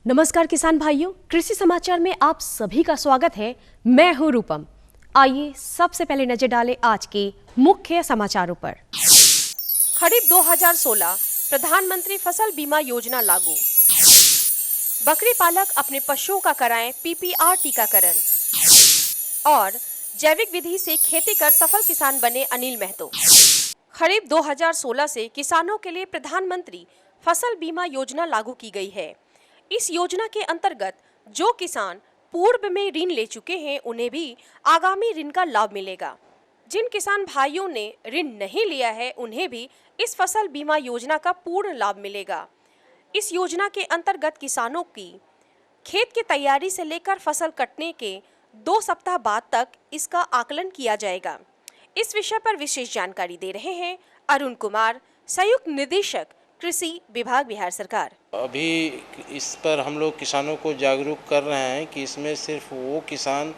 नमस्कार किसान भाइयों, कृषि समाचार में आप सभी का स्वागत है। मैं हूं रूपम। आइए सबसे पहले नजर डालें आज के मुख्य समाचारों पर। खरीफ 2016 प्रधानमंत्री फसल बीमा योजना लागू। बकरी पालक अपने पशुओं का कराएं पीपीआर टीकाकरण। और जैविक विधि से खेती कर सफल किसान बने अनिल महतो। खरीफ 2016 से किसानों के लिए प्रधानमंत्री फसल बीमा योजना लागू की गई है। इस योजना के अंतर्गत जो किसान पूर्व में ऋण ले चुके हैं उन्हें भी आगामी ऋण का लाभ मिलेगा। जिन किसान भाइयों ने ऋण नहीं लिया है उन्हें भी इस फसल बीमा योजना का पूर्ण लाभ मिलेगा। इस योजना के अंतर्गत किसानों की खेत की तैयारी से लेकर फसल कटने के 2 सप्ताह बाद तक इसका आकलन किया जाएगा। इस विषय पर विशेष जानकारी दे रहे हैं अरुण कुमार, संयुक्त निदेशक कृषि विभाग, बिहार सरकार। अभी इस पर हम लोग किसानों को जागरूक कर रहे हैं कि इसमें सिर्फ वो किसान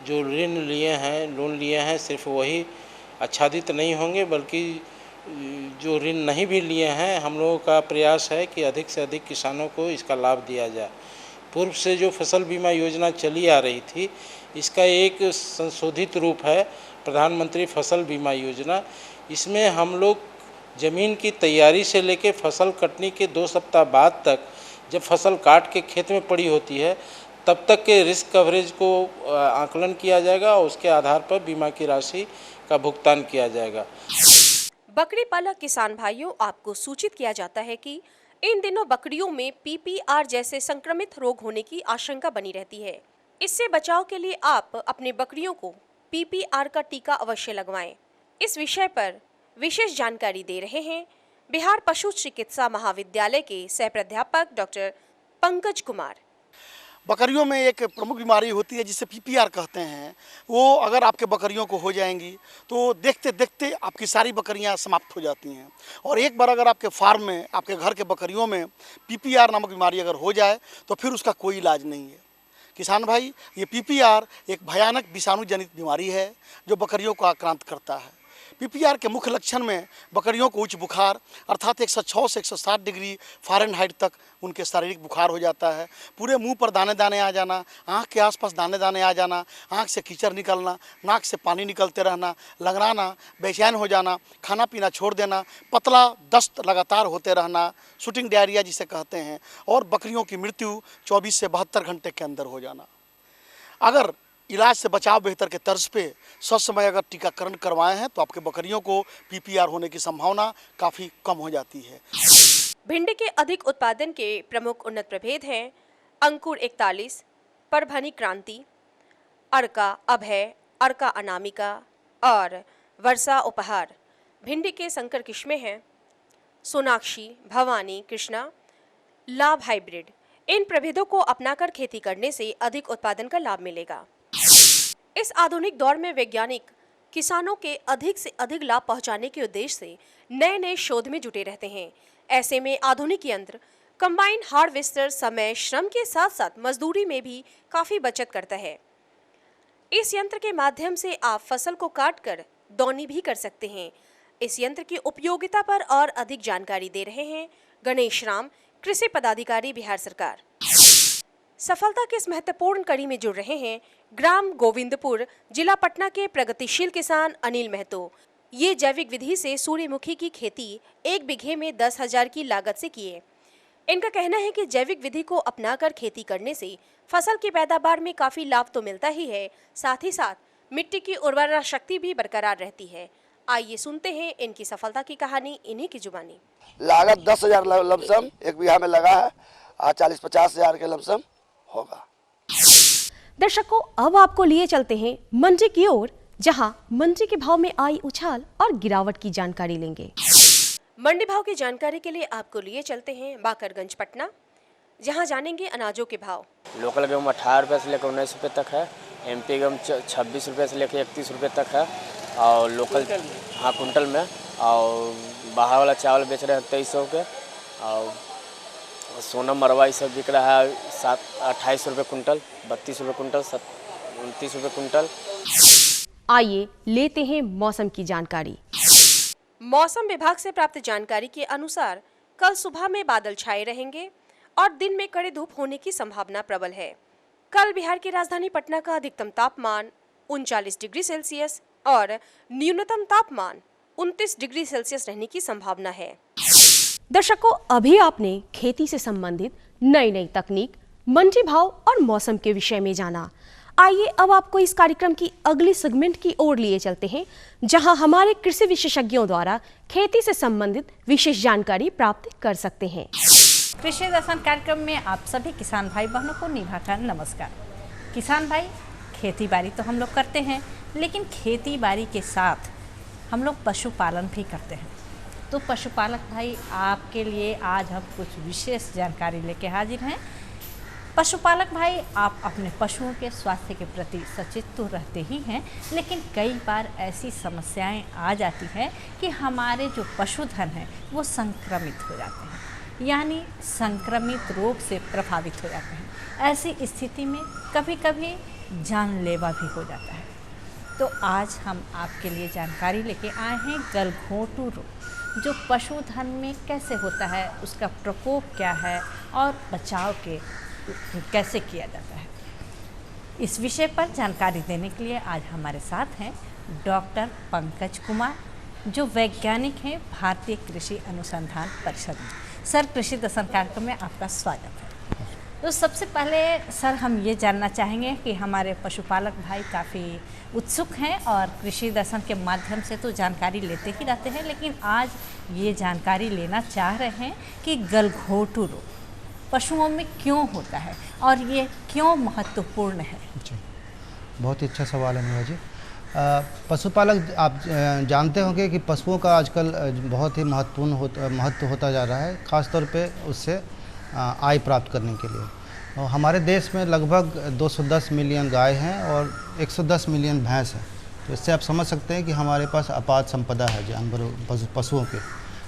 जो ऋण लिए हैं, लोन लिए हैं, सिर्फ वही आच्छादित नहीं होंगे, बल्कि जो ऋण नहीं भी लिए हैं, हम लोगों का प्रयास है कि अधिक से अधिक किसानों को इसका लाभ दिया जाए। पूर्व से जो फसल बीमा योजना चली आ रही थी, इसका एक संशोधित रूप है प्रधानमंत्री फसल बीमा योजना। इसमें हम लोग ज़मीन की तैयारी से लेकर फसल कटने के 2 सप्ताह बाद तक, जब फसल काट के खेत में पड़ी होती है, तब तक के रिस्क कवरेज को आकलन किया जाएगा और उसके आधार पर बीमा की राशि का भुगतान किया जाएगा। बकरी पालक किसान भाइयों, आपको सूचित किया जाता है कि इन दिनों बकरियों में पीपीआर जैसे संक्रमित रोग होने की आशंका बनी रहती है। इससे बचाव के लिए आप अपने बकरियों को पीपीआर का टीका अवश्य लगवाएं। इस विषय पर विशेष जानकारी दे रहे हैं बिहार पशु चिकित्सा महाविद्यालय के सह प्राध्यापक डॉक्टर पंकज कुमार। बकरियों में एक प्रमुख बीमारी होती है जिसे पीपीआर कहते हैं। वो अगर आपके बकरियों को हो जाएंगी तो देखते देखते आपकी सारी बकरियां समाप्त हो जाती हैं। और एक बार अगर आपके फार्म में, आपके घर के बकरियों में पीपीआर नामक बीमारी अगर हो जाए तो फिर उसका कोई इलाज नहीं है। किसान भाई, ये पीपीआर एक भयानक विषाणु जनित बीमारी है जो बकरियों को आक्रांत करता है। पीपीआर के मुख्य लक्षण में बकरियों को उच्च बुखार अर्थात 106 से 107 डिग्री फ़ारेनहाइट तक उनके शारीरिक बुखार हो जाता है। पूरे मुंह पर दाने दाने आ जाना, आँख के आसपास दाने दाने आ जाना, आँख से कीचड़ निकलना, नाक से पानी निकलते रहना, लंगड़ाना, बेचैन हो जाना, खाना पीना छोड़ देना, पतला दस्त लगातार होते रहना, शूटिंग डायरिया जिसे कहते हैं, और बकरियों की मृत्यु 24 से 72 घंटे के अंदर हो जाना। अगर इलाज से बचाव बेहतर के तर्ज पे ससमय अगर टीकाकरण करवाए हैं तो आपके बकरियों को पीपीआर होने की संभावना काफ़ी कम हो जाती है। भिंडी के अधिक उत्पादन के प्रमुख उन्नत प्रभेद हैं अंकुर 41, परभनी क्रांति, अर्का अभय, अर्का अनामिका और वर्षा उपहार। भिंडी के संकर किस्में हैं सोनाक्षी, भवानी, कृष्णा, लाभ हाइब्रिड। इन प्रभेदों को अपनाकर खेती करने से अधिक उत्पादन का लाभ मिलेगा। इस आधुनिक दौर में वैज्ञानिक किसानों के अधिक से अधिक लाभ पहुंचाने के उद्देश्य से नए नए शोध में जुटे रहते हैं। ऐसे में आधुनिक यंत्र कंबाइन हार्वेस्टर समय, श्रम के साथ साथ मजदूरी में भी काफी बचत करता है। इस यंत्र के माध्यम से आप फसल को काट कर दौनी भी कर सकते हैं। इस यंत्र की उपयोगिता पर और अधिक जानकारी दे रहे हैं गणेश राम, कृषि पदाधिकारी, बिहार सरकार। सफलता की इस महत्वपूर्ण कड़ी में जुड़ रहे हैं ग्राम गोविंदपुर, जिला पटना के प्रगतिशील किसान अनिल महतो। ये जैविक विधि से सूर्यमुखी की खेती 1 बीघे में 10,000 की लागत से किए। इनका कहना है कि जैविक विधि को अपनाकर खेती करने से फसल की पैदावार में काफी लाभ तो मिलता ही है, साथ ही साथ मिट्टी की उर्वरा शक्ति भी बरकरार रहती है। आइए सुनते हैं इनकी सफलता की कहानी इन्हीं की जुबानी। लागत 10,000 लमसम 1 बीघा में लगा है और 40-50 हजार के लमसम होगा। दर्शकों, अब आपको लिए चलते हैं मंडी की ओर, जहां मंडी के भाव में आई उछाल और गिरावट की जानकारी लेंगे। मंडी भाव की जानकारी के लिए आपको लिए चलते हैं बाकरगंज पटना, जहां जानेंगे अनाजों के भाव। लोकल गेहूँ 18 रुपये से लेकर 19 रुपये तक है। एमपी गेहूँ 26 रुपये से लेकर 31 रुपये तक है। और लोकल हाँ कुंटल में। और बाहर वाला चावल बेच रहे हैं 2300 के। और सोनम मरवा ये सब बिक रहा है 28 रुपये कुंटल, 32 रुपये कुंटल, 29 रुपये कुंटल। आइए लेते हैं मौसम की जानकारी। मौसम विभाग से प्राप्त जानकारी के अनुसार कल सुबह में बादल छाए रहेंगे और दिन में कड़ी धूप होने की संभावना प्रबल है। कल बिहार की राजधानी पटना का अधिकतम तापमान 39 डिग्री सेल्सियस और न्यूनतम तापमान 29 डिग्री सेल्सियस रहने की संभावना है। दर्शकों, अभी आपने खेती से संबंधित नई नई तकनीक, मंडी भाव और मौसम के विषय में जाना। आइए अब आपको इस कार्यक्रम की अगली सेगमेंट की ओर लिए चलते हैं, जहां हमारे कृषि विशेषज्ञों द्वारा खेती से संबंधित विशेष जानकारी प्राप्त कर सकते हैं। कृषि दर्शन कार्यक्रम में आप सभी किसान भाई बहनों को निभाकर नमस्कार। किसान भाई, खेती बाड़ी तो हम लोग करते हैं, लेकिन खेती बाड़ी के साथ हम लोग पशुपालन भी करते हैं। तो पशुपालक भाई, आपके लिए आज हम कुछ विशेष जानकारी लेके हाजिर हैं। पशुपालक भाई, आप अपने पशुओं के स्वास्थ्य के प्रति सचेत तो रहते ही हैं, लेकिन कई बार ऐसी समस्याएं आ जाती हैं कि हमारे जो पशुधन हैं वो संक्रमित हो जाते हैं, यानी संक्रमित रोग से प्रभावित हो जाते हैं। ऐसी स्थिति में कभी कभी जानलेवा भी हो जाता है। तो आज हम आपके लिए जानकारी लेके आए हैं गलघोंटू रोग, जो पशुधन में कैसे होता है, उसका प्रकोप क्या है और बचाव के कैसे किया जाता है। इस विषय पर जानकारी देने के लिए आज हमारे साथ हैं डॉक्टर पंकज कुमार, जो वैज्ञानिक हैं भारतीय कृषि अनुसंधान परिषद में। सर, कृषि दर्शन कार्यक्रम में आपका स्वागत है। तो सबसे पहले सर, हम ये जानना चाहेंगे कि हमारे पशुपालक भाई काफ़ी उत्सुक हैं और कृषि दर्शन के माध्यम से तो जानकारी लेते ही रहते हैं, लेकिन आज ये जानकारी लेना चाह रहे हैं कि गलघोंटू रोग पशुओं में क्यों होता है और ये क्यों महत्वपूर्ण है। जी, बहुत ही अच्छा सवाल है मीरा जी। पशुपालक, आप जानते होंगे कि पशुओं का आजकल बहुत ही महत्व होता जा रहा है, ख़ासतौर पे उससे आय प्राप्त करने के लिए। और हमारे देश में लगभग 210 मिलियन गाय हैं और 110 मिलियन भैंस हैं। तो इससे आप समझ सकते हैं कि हमारे पास अपार संपदा है जानवरों, पशुओं की।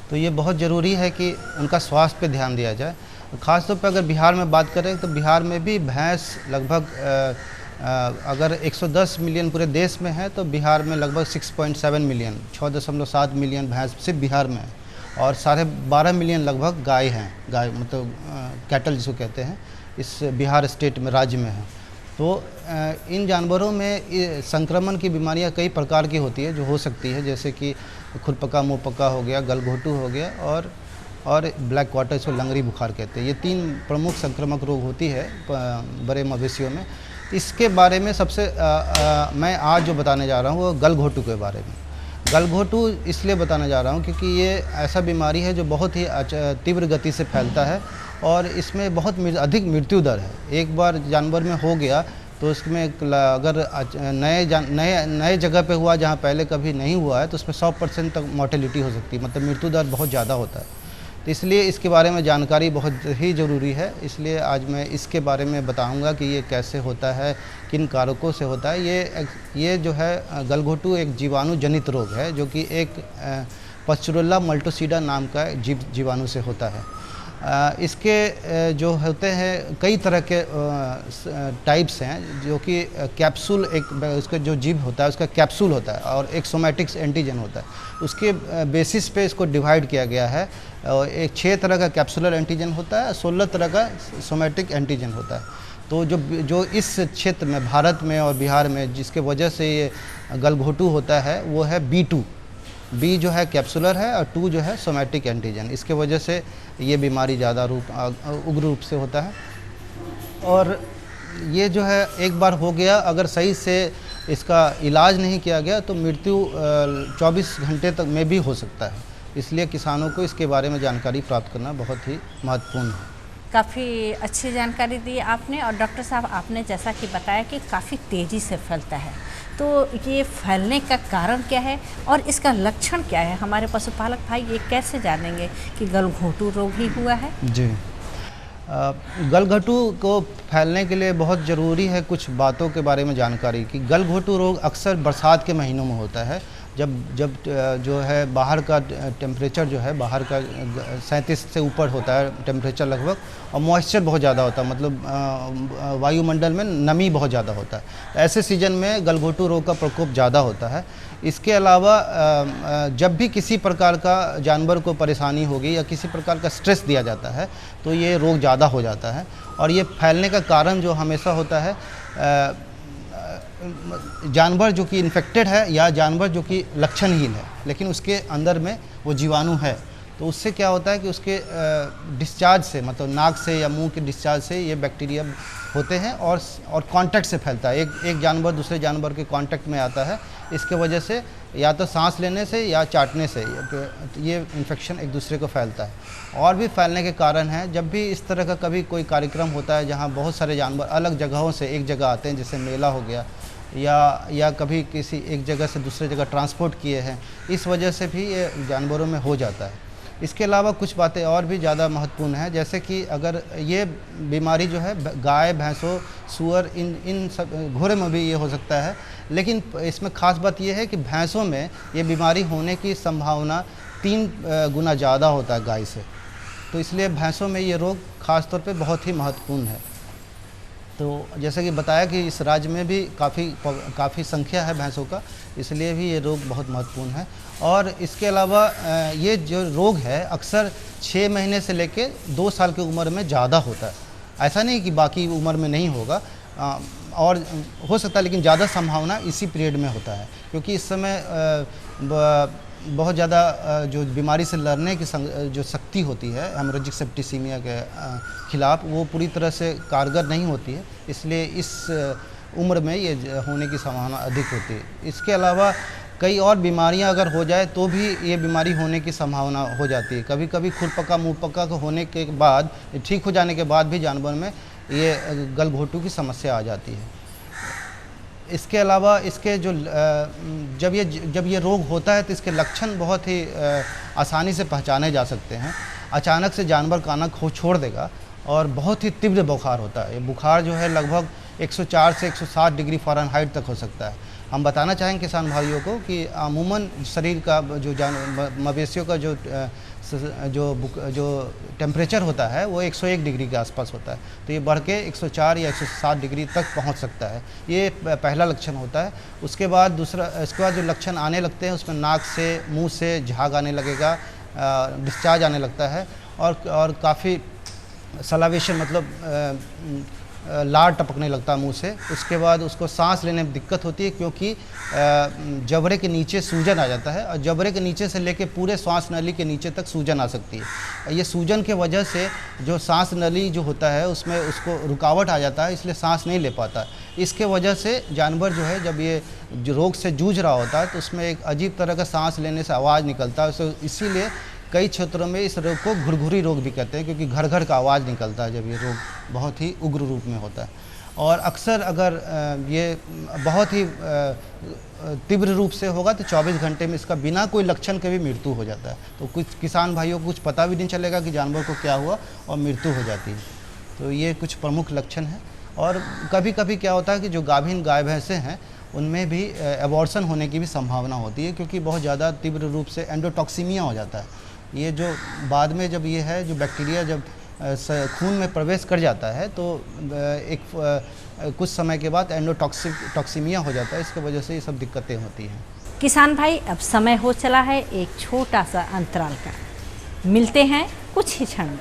तो ये बहुत ज़रूरी है कि उनका स्वास्थ्य पे ध्यान दिया जाए। ख़ासतौर पर अगर बिहार में बात करें तो बिहार में भी भैंस लगभग अगर 110 मिलियन पूरे देश में है तो बिहार में लगभग 6.7 मिलियन 6.7 मिलियन भैंस सिर्फ बिहार में है। और 12.5 मिलियन लगभग गाय हैं, गाय मतलब कैटल जिसको कहते हैं, इस बिहार स्टेट में, राज्य में है। तो इन जानवरों में संक्रमण की बीमारियां कई प्रकार की होती है जो हो सकती है, जैसे कि खुरपका, मुँहपका हो गया, गलघोंटू हो गया और ब्लैक क्वार्टर, इसको लंगड़ी बुखार कहते हैं। ये 3 प्रमुख संक्रामक रोग होती है बड़े मवेशियों में। इसके बारे में सबसे मैं आज जो बताने जा रहा हूँ वो गलघोंटू के बारे में। गलघोंटू इसलिए बताने जा रहा हूँ क्योंकि ये ऐसा बीमारी है जो बहुत ही तीव्र गति से फैलता है और इसमें बहुत अधिक मृत्यु दर है। एक बार जानवर में हो गया तो उसमें अगर नए जगह पे हुआ जहाँ पहले कभी नहीं हुआ है तो उसमें 100% तक मॉर्टेलिटी हो सकती है, मतलब मृत्यु दर बहुत ज़्यादा होता है। तो इसलिए इसके बारे में जानकारी बहुत ही ज़रूरी है। इसलिए आज मैं इसके बारे में बताऊंगा कि ये कैसे होता है, किन कारकों से होता है। ये जो है गलघोंटू एक जीवाणु जनित रोग है जो कि एक पस्चुरेला मल्टोसिडा नाम का जीवाणु से होता है। इसके जो होते हैं कई तरह के टाइप्स हैं, जो कि कैप्सूल, एक उसका जो जीव होता है उसका कैप्सूल होता है और एक सोमैटिक्स एंटीजन होता है। उसके बेसिस पे इसको डिवाइड किया गया है। एक 6 तरह का कैप्सुलर एंटीजन होता है, 16 तरह का सोमैटिक एंटीजन होता है। तो जो इस क्षेत्र में, भारत में और बिहार में, जिसके वजह से ये गलघोंटू होता है वो है B2। बी जो है कैप्सुलर है और 2 जो है सोमैटिक एंटीजन। इसके वजह से ये बीमारी ज़्यादा उग्र रूप से होता है। और ये जो है एक बार हो गया, अगर सही से इसका इलाज नहीं किया गया तो मृत्यु 24 घंटे तक में भी हो सकता है। इसलिए किसानों को इसके बारे में जानकारी प्राप्त करना बहुत ही महत्वपूर्ण है। काफ़ी अच्छी जानकारी दी आपने। और डॉक्टर साहब, आपने जैसा कि बताया कि काफ़ी तेज़ी से फैलता है, तो ये फैलने का कारण क्या है और इसका लक्षण क्या है? हमारे पशुपालक भाई ये कैसे जानेंगे कि गलघोंटू रोग ही हुआ है? जी, गलघोंटू को फैलने के लिए बहुत ज़रूरी है कुछ बातों के बारे में जानकारी कि गलघोंटू रोग अक्सर बरसात के महीनों में होता है, जब जो है बाहर का टेम्परेचर जो है बाहर का 37 से ऊपर होता है टेम्परेचर लगभग, और मॉइस्चर बहुत ज़्यादा होता है, मतलब वायुमंडल में नमी बहुत ज़्यादा होता है। ऐसे सीजन में गलघोंटू रोग का प्रकोप ज़्यादा होता है। इसके अलावा जब भी किसी प्रकार का जानवर को परेशानी होगी या किसी प्रकार का स्ट्रेस दिया जाता है तो ये रोग ज़्यादा हो जाता है। और ये फैलने का कारण जो हमेशा होता है जानवर जो कि इन्फेक्टेड है या जानवर जो कि लक्षणहीन है लेकिन उसके अंदर में वो जीवाणु है, तो उससे क्या होता है कि उसके डिस्चार्ज से, मतलब नाक से या मुंह के डिस्चार्ज से ये बैक्टीरिया होते हैं और कांटेक्ट से फैलता है। एक जानवर दूसरे जानवर के कांटेक्ट में आता है, इसके वजह से या तो सांस लेने से या चाटने से ये इन्फेक्शन एक दूसरे को फैलता है। और भी फैलने के कारण हैं, जब भी इस तरह का कभी कोई कार्यक्रम होता है जहाँ बहुत सारे जानवर अलग जगहों से एक जगह आते हैं, जैसे मेला हो गया या कभी किसी एक जगह से दूसरे जगह ट्रांसपोर्ट किए हैं, इस वजह से भी ये जानवरों में हो जाता है। इसके अलावा कुछ बातें और भी ज़्यादा महत्वपूर्ण हैं, जैसे कि अगर ये बीमारी जो है गाय, भैंसों, सूअर, इन सब घोड़े में भी ये हो सकता है, लेकिन इसमें ख़ास बात ये है कि भैंसों में ये बीमारी होने की संभावना 3 गुना ज़्यादा होता है गाय से, तो इसलिए भैंसों में ये रोग ख़ास तौर पे बहुत ही महत्वपूर्ण है। तो जैसे कि बताया कि इस राज्य में भी काफ़ी संख्या है भैंसों का, इसलिए भी ये रोग बहुत महत्वपूर्ण है। और इसके अलावा ये जो रोग है अक्सर 6 महीने से लेके 2 साल की उम्र में ज़्यादा होता है। ऐसा नहीं कि बाकी उम्र में नहीं होगा, और हो सकता है, लेकिन ज़्यादा संभावना इसी पीरियड में होता है, क्योंकि इस समय बहुत ज़्यादा जो बीमारी से लड़ने की जो शक्ति होती है हेमोरेजिक सेप्टिसीमिया के खिलाफ, वो पूरी तरह से कारगर नहीं होती है, इसलिए इस उम्र में ये होने की संभावना अधिक होती है। इसके अलावा कई और बीमारियां अगर हो जाए तो भी ये बीमारी होने की संभावना हो जाती है। कभी कभी खुरपका मुंहपका होने के बाद, ठीक हो जाने के बाद भी जानवर में ये गलघोंटू की समस्या आ जाती है। इसके अलावा इसके जो जब ये रोग होता है तो इसके लक्षण बहुत ही आसानी से पहचाने जा सकते हैं। अचानक से जानवर खाना छोड़ देगा और बहुत ही तीव्र बुखार होता है। ये बुखार जो है लगभग 104 से 107 डिग्री फ़ारेनहाइट तक हो सकता है। हम बताना चाहेंगे किसान भाइयों को कि अमूमन शरीर का जो मवेशियों का जो टेम्परेचर होता है वो 101 डिग्री के आसपास होता है, तो ये बढ़ के 104 या 107 डिग्री तक पहुंच सकता है। ये पहला लक्षण होता है। उसके बाद इसके बाद जो लक्षण आने लगते हैं उसमें नाक से, मुंह से झाग आने लगेगा, डिस्चार्ज आने लगता है, और काफ़ी सलावेशन, मतलब लार टपकने लगता है मुंह से। उसके बाद उसको सांस लेने में दिक्कत होती है, क्योंकि जबड़े के नीचे सूजन आ जाता है, और जबड़े के नीचे से लेके पूरे सांस नली के नीचे तक सूजन आ सकती है। ये सूजन के वजह से जो सांस नली जो होता है उसमें उसको रुकावट आ जाता है, इसलिए सांस नहीं ले पाता। इसके वजह से जानवर जो है जब ये रोग से जूझ रहा होता है तो उसमें एक अजीब तरह का सांस लेने से आवाज़ निकलता है। तो इसीलिए कई क्षेत्रों में इस रोग को घुरघुरी रोग भी कहते हैं, क्योंकि घर घर का आवाज़ निकलता है जब ये रोग बहुत ही उग्र रूप में होता है। और अक्सर अगर ये बहुत ही तीव्र रूप से होगा तो 24 घंटे में इसका बिना कोई लक्षण के भी मृत्यु हो जाता है। तो कुछ किसान भाइयों को कुछ पता भी नहीं चलेगा कि जानवर को क्या हुआ और मृत्यु हो जाती है। तो ये कुछ प्रमुख लक्षण हैं। और कभी कभी क्या होता है कि जो गाभिन गाय भैंसे हैं उनमें भी एबॉर्शन होने की भी संभावना होती है, क्योंकि बहुत ज़्यादा तीव्र रूप से एंडोटॉक्सीमिया हो जाता है। ये जो बाद में जब ये है जो बैक्टीरिया जब खून में प्रवेश कर जाता है तो कुछ समय के बाद एंडोटॉक्सीमिया हो जाता है। इसकी वजह से ये सब दिक्कतें होती हैं। किसान भाई, अब समय हो चला है एक छोटा सा अंतराल का। मिलते हैं कुछ ही क्षण में।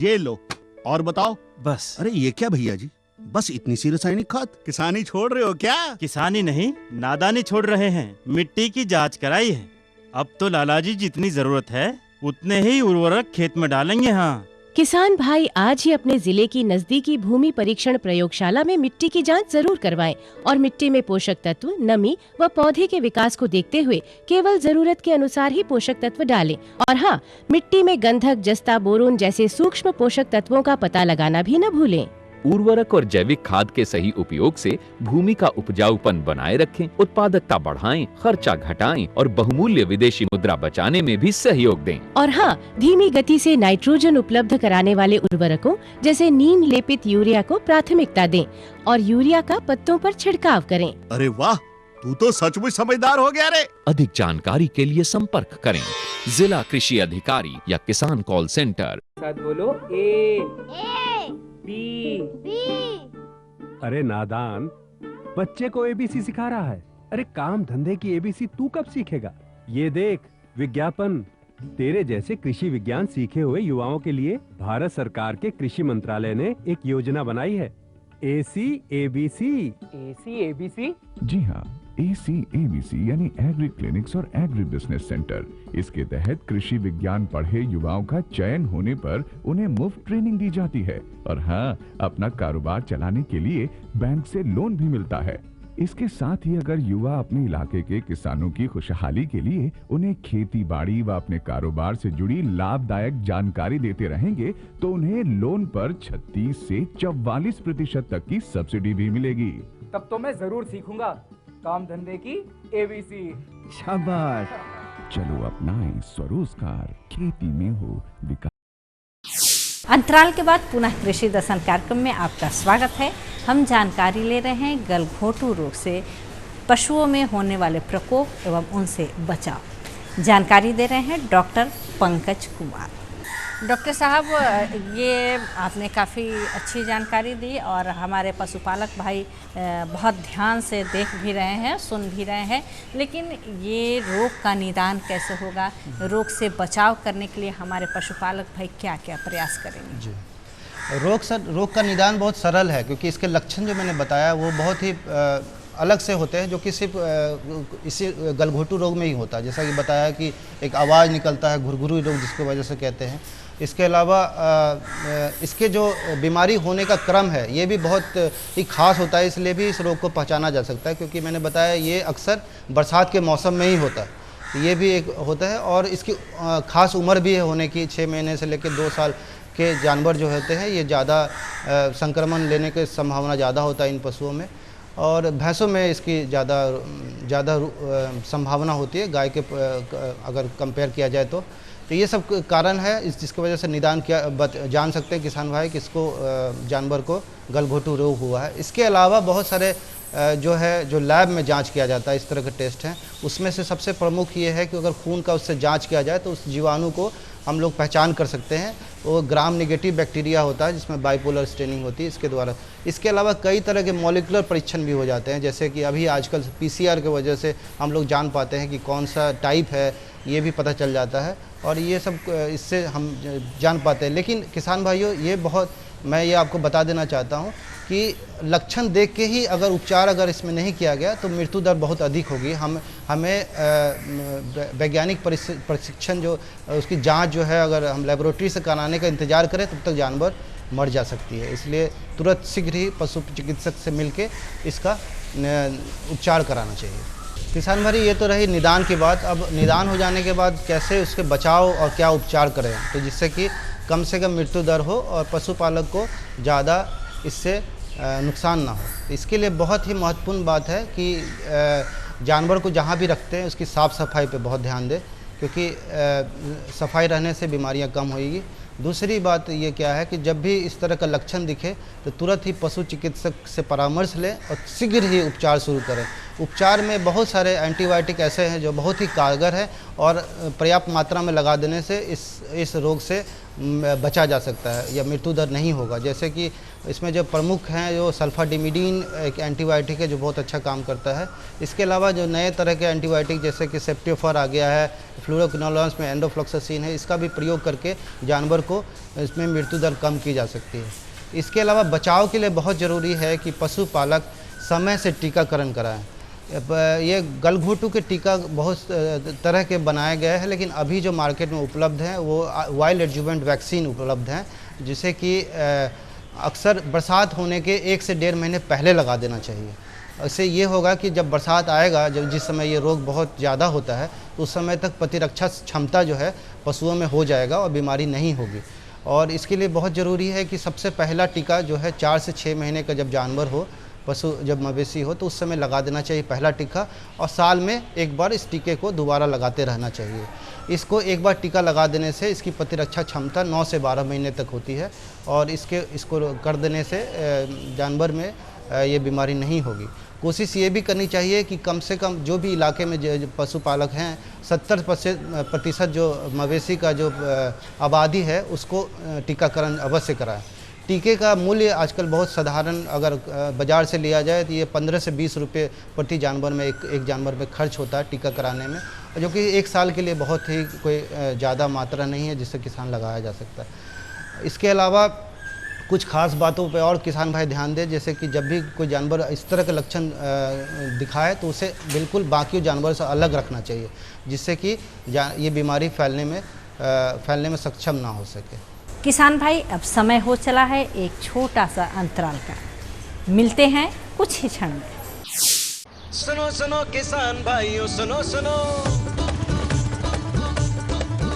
ये लो और बताओ। बस। अरे ये क्या भैया जी, बस इतनी सी रासायनिक खाद? किसानी छोड़ रहे हो क्या? किसानी नहीं, नादानी छोड़ रहे हैं। मिट्टी की जांच कराई है। अब तो लाला जी जितनी जरूरत है उतने ही उर्वरक खेत में डालेंगे। हाँ, किसान भाई आज ही अपने जिले की नजदीकी भूमि परीक्षण प्रयोगशाला में मिट्टी की जांच जरूर करवाएं और मिट्टी में पोषक तत्व, नमी व पौधे के विकास को देखते हुए केवल जरूरत के अनुसार ही पोषक तत्व डालें। और हाँ, मिट्टी में गंधक, जस्ता, बोरोन जैसे सूक्ष्म पोषक तत्वों का पता लगाना भी न भूलें। उर्वरक और जैविक खाद के सही उपयोग से भूमि का उपजाऊपन बनाए रखें, उत्पादकता बढ़ाएं, खर्चा घटाएं और बहुमूल्य विदेशी मुद्रा बचाने में भी सहयोग दें। और हाँ, धीमी गति से नाइट्रोजन उपलब्ध कराने वाले उर्वरकों जैसे नीम लेपित यूरिया को प्राथमिकता दें और यूरिया का पत्तों पर छिड़काव करें। अरे वाह, तू तो सचमुच समझदार हो गया रे। अधिक जानकारी के लिए संपर्क करें जिला कृषि अधिकारी या किसान कॉल सेंटर। साथ बोलो ए बी। अरे नादान, बच्चे को एबीसी सिखा रहा है। अरे काम धंधे की एबीसी तू कब सीखेगा? ये देख विज्ञापन, तेरे जैसे कृषि विज्ञान सीखे हुए युवाओं के लिए भारत सरकार के कृषि मंत्रालय ने एक योजना बनाई है, एसी एबीसी। जी हाँ, ACABC यानी एग्री क्लिनिक्स और एग्री बिजनेस सेंटर। इसके तहत कृषि विज्ञान पढ़े युवाओं का चयन होने पर उन्हें मुफ्त ट्रेनिंग दी जाती है और हाँ, अपना कारोबार चलाने के लिए बैंक से लोन भी मिलता है। इसके साथ ही अगर युवा अपने इलाके के किसानों की खुशहाली के लिए उन्हें खेती बाड़ी व अपने कारोबार से जुड़ी लाभदायक जानकारी देते रहेंगे तो उन्हें लोन पर 36 से 44% तक की सब्सिडी भी मिलेगी। तब तो मैं जरूर सीखूंगा काम धंधे की एबीसी। शाबाश, चलो अपनाएं स्वरोजगार, खेती में हो विकास। अंतराल के बाद पुनः कृषि दर्शन कार्यक्रम में आपका स्वागत है। हम जानकारी ले रहे हैं गलघोटू रोग से पशुओं में होने वाले प्रकोप एवं उनसे बचाव। जानकारी दे रहे हैं डॉक्टर पंकज कुमार। डॉक्टर साहब, ये आपने काफ़ी अच्छी जानकारी दी और हमारे पशुपालक भाई बहुत ध्यान से देख भी रहे हैं, सुन भी रहे हैं, लेकिन ये रोग का निदान कैसे होगा, रोग से बचाव करने के लिए हमारे पशुपालक भाई क्या क्या प्रयास करेंगे? जी, रोग का निदान बहुत सरल है, क्योंकि इसके लक्षण जो मैंने बताया वो बहुत ही अलग से होते हैं, जो कि सिर्फ इसी गलघोटू रोग में ही होता है। जैसा कि बताया कि एक आवाज़ निकलता है, घुरघुरी रोग जिसको वजह से कहते हैं। इसके अलावा इसके जो बीमारी होने का क्रम है ये भी बहुत ही खास होता है, इसलिए भी इस रोग को पहचाना जा सकता है, क्योंकि मैंने बताया ये अक्सर बरसात के मौसम में ही होता है। ये भी एक होता है और इसकी खास उम्र भी है होने की। 6 महीने से लेकर 2 साल के जानवर जो होते हैं ये ज़्यादा संक्रमण लेने की संभावना ज़्यादा होता है इन पशुओं में, और भैंसों में इसकी ज़्यादा संभावना होती है, गाय के अगर कंपेयर किया जाए तो ये सब कारण है जिसकी वजह से निदान जान सकते हैं किसान भाई कि इसको जानवर को गलघोटू रोग हुआ है। इसके अलावा बहुत सारे जो लैब में जांच किया जाता है, इस तरह के टेस्ट हैं। उसमें से सबसे प्रमुख ये है कि अगर खून का उससे जांच किया जाए तो उस जीवाणु को हम लोग पहचान कर सकते हैं। वो ग्राम नेगेटिव बैक्टीरिया होता है जिसमें बाइपोलर स्टेनिंग होती है इसके द्वारा। इसके अलावा कई तरह के मॉलिक्यूलर परीक्षण भी हो जाते हैं, जैसे कि अभी आजकल PCR की वजह से हम लोग जान पाते हैं कि कौन सा टाइप है, ये भी पता चल जाता है और ये सब इससे हम जान पाते हैं। लेकिन किसान भाइयों, मैं ये आपको बता देना चाहता हूँ कि लक्षण देख के ही अगर उपचार इसमें नहीं किया गया तो मृत्यु दर बहुत अधिक होगी। हमें वैज्ञानिक प्रशिक्षण जो उसकी जांच जो है अगर हम लेबोरेटरी से कराने का इंतज़ार करें तब तक जानवर मर जा सकती है। इसलिए तुरंत शीघ्र ही पशु चिकित्सक से मिलके इसका उपचार कराना चाहिए। किसान भाई, ये तो रही निदान की बात। अब निदान हो जाने के बाद कैसे उसके बचाव और क्या उपचार करें तो जिससे कि कम से कम मृत्यु दर हो और पशुपालक को ज़्यादा इससे नुकसान ना हो। इसके लिए बहुत ही महत्वपूर्ण बात है कि जानवर को जहाँ भी रखते हैं उसकी साफ़ सफाई पे बहुत ध्यान दें, क्योंकि सफाई रहने से बीमारियाँ कम होएगी। दूसरी बात ये क्या है कि जब भी इस तरह का लक्षण दिखे तो तुरंत ही पशु चिकित्सक से परामर्श लें और शीघ्र ही उपचार शुरू करें। उपचार में बहुत सारे एंटीबायोटिक ऐसे हैं जो बहुत ही कारगर है और पर्याप्त मात्रा में लगा देने से इस रोग से बचा जा सकता है या मृत्यु दर नहीं होगा। जैसे कि इसमें जो प्रमुख हैं, जो सल्फाडिमिडीन एक एंटीबायोटिक है जो बहुत अच्छा काम करता है। इसके अलावा जो नए तरह के एंटीबायोटिक जैसे कि सेप्टियोफर आ गया है, फ्लूरोक्विनोलोन्स में एंडोफ्लॉक्सासिन है, इसका भी प्रयोग करके जानवर को इसमें मृत्यु दर कम की जा सकती है। इसके अलावा बचाव के लिए बहुत ज़रूरी है कि पशुपालक समय से टीकाकरण कराएं। ये गलघोटू के टीका बहुत तरह के बनाए गए हैं, लेकिन अभी जो मार्केट में उपलब्ध हैं वो वाइल्ड एडजुवेंट वैक्सीन उपलब्ध हैं, जिसे कि अक्सर बरसात होने के 1 से 1.5 महीने पहले लगा देना चाहिए। इससे ये होगा कि जब बरसात आएगा, जब जिस समय ये रोग बहुत ज़्यादा होता है, तो उस समय तक प्रतिरक्षा क्षमता जो है पशुओं में हो जाएगा और बीमारी नहीं होगी। और इसके लिए बहुत ज़रूरी है कि सबसे पहला टीका जो है 4 से 6 महीने का जब जानवर हो, पशु जब मवेशी हो, तो उस समय लगा देना चाहिए पहला टीका, और साल में एक बार इस टीके को दोबारा लगाते रहना चाहिए। इसको एक बार टीका लगा देने से इसकी प्रतिरक्षा क्षमता 9 से 12 महीने तक होती है, और इसको कर देने से जानवर में ये बीमारी नहीं होगी। कोशिश ये भी करनी चाहिए कि कम से कम जो भी इलाके में जो पशुपालक हैं, 70% जो मवेशी का जो आबादी है उसको टीकाकरण अवश्य कराएं। टीके का मूल्य आजकल बहुत साधारण, अगर बाज़ार से लिया जाए तो ये 15 से 20 रुपये प्रति जानवर में एक जानवर में खर्च होता है टीका कराने में, जो कि 1 साल के लिए बहुत ही कोई ज़्यादा मात्रा नहीं है जिससे किसान लगाया जा सकता है। इसके अलावा कुछ खास बातों पे और किसान भाई ध्यान दें, जैसे कि जब भी कोई जानवर इस तरह के लक्षण दिखाए तो उसे बिल्कुल बाकी जानवर से अलग रखना चाहिए, जिससे कि ये बीमारी फैलने में सक्षम ना हो सके। किसान भाई, अब समय हो चला है एक छोटा सा अंतराल का। मिलते हैं कुछ ही क्षण में। सुनो सुनो किसान भाइयों, सुनो सुनो,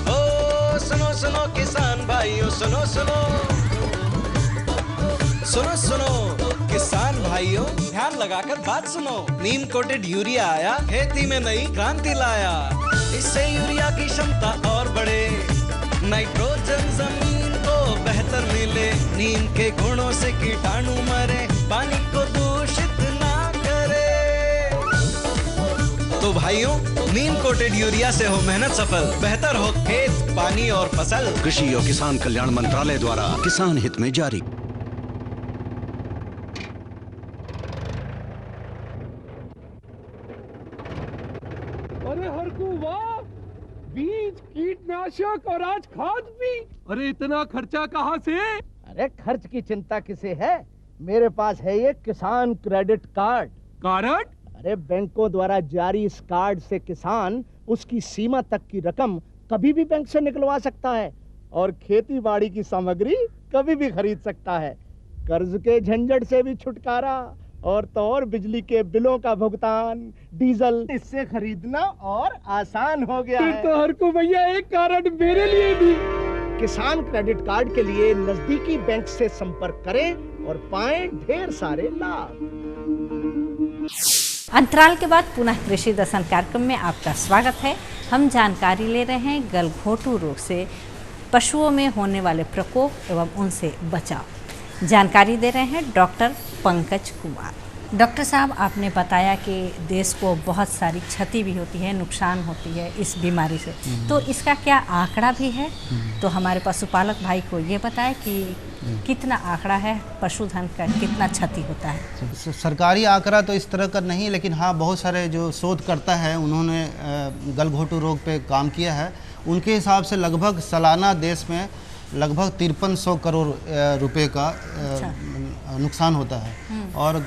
ओ सुनो सुनो किसान भाइयों, सुनो सुनो, सुनो सुनो किसान भाइयों, ध्यान लगाकर बात सुनो। नीम कोटेड यूरिया आया, खेती में नई क्रांति लाया। इससे यूरिया की क्षमता और बढ़े, नाइट्रोजन जमीन को बेहतर मिले, नीम के गुणों से कीटाणु मरे, पानी को दूषित ना करे। तो भाइयों, नीम कोटेड यूरिया से हो मेहनत सफल, बेहतर हो खेत, पानी और फसल। कृषि और किसान कल्याण मंत्रालय द्वारा किसान हित में जारी। अरे हरकू वाह, बीज, कीटनाशक और आज खाद भी। अरे इतना खर्चा कहाँ से? अरे खर्च की चिंता किसे है, मेरे पास है ये किसान क्रेडिट कार्ड। कार्ड? अरे बैंकों द्वारा जारी इस कार्ड से किसान उसकी सीमा तक की रकम कभी भी बैंक से निकलवा सकता है और खेती बाड़ी की सामग्री कभी भी खरीद सकता है। कर्ज के झंझट से भी छुटकारा, और तो और बिजली के बिलों का भुगतान, डीजल इससे खरीदना और आसान हो गया है। तो हरकू भैया एक कार्ड मेरे लिए भी। किसान क्रेडिट कार्ड के लिए नजदीकी बैंक से संपर्क करें और पाएं ढेर सारे लाभ। अंतराल के बाद पुनः कृषि दर्शन कार्यक्रम में आपका स्वागत है। हम जानकारी ले रहे हैं गलघोटू रोग से पशुओं में होने वाले प्रकोप एवं उनसे बचाव। जानकारी दे रहे हैं डॉक्टर पंकज कुमार। डॉक्टर साहब, आपने बताया कि देश को बहुत सारी क्षति भी होती है, नुकसान होती है इस बीमारी से, तो इसका क्या आंकड़ा भी है? तो हमारे पशुपालक भाई को ये बताएं कि कितना आंकड़ा है पशुधन का, कितना क्षति होता है? सरकारी आंकड़ा तो इस तरह का नहीं, लेकिन हाँ बहुत सारे जो शोधकर्ता हैं उन्होंने गलघोटू रोग पे काम किया है। उनके हिसाब से लगभग सालाना देश में लगभग 5300 करोड़ रुपए का नुकसान होता है। और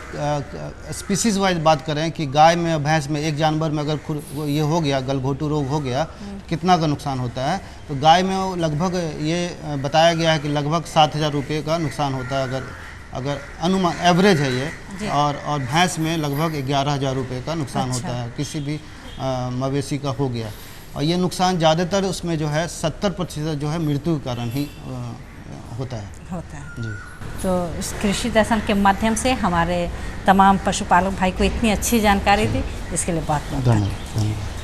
स्पीसीज वाइज बात करें कि गाय में, भैंस में, एक जानवर में अगर ये हो गया, गलघोटू रोग हो गया, कितना का नुकसान होता है, तो गाय में लगभग ये बताया गया है कि लगभग 7000 रुपये का नुकसान होता है, अगर अनुमान एवरेज है ये। और भैंस में लगभग 11000 रुपये का नुकसान होता है, किसी भी मवेशी का हो गया। और ये नुकसान ज़्यादातर उसमें जो है 70% जो है मृत्यु के कारण ही होता है जी। तो इस कृषि दर्शन के माध्यम से हमारे तमाम पशुपालक भाई को इतनी अच्छी जानकारी दी, इसके लिए बहुत बहुत धन्यवाद।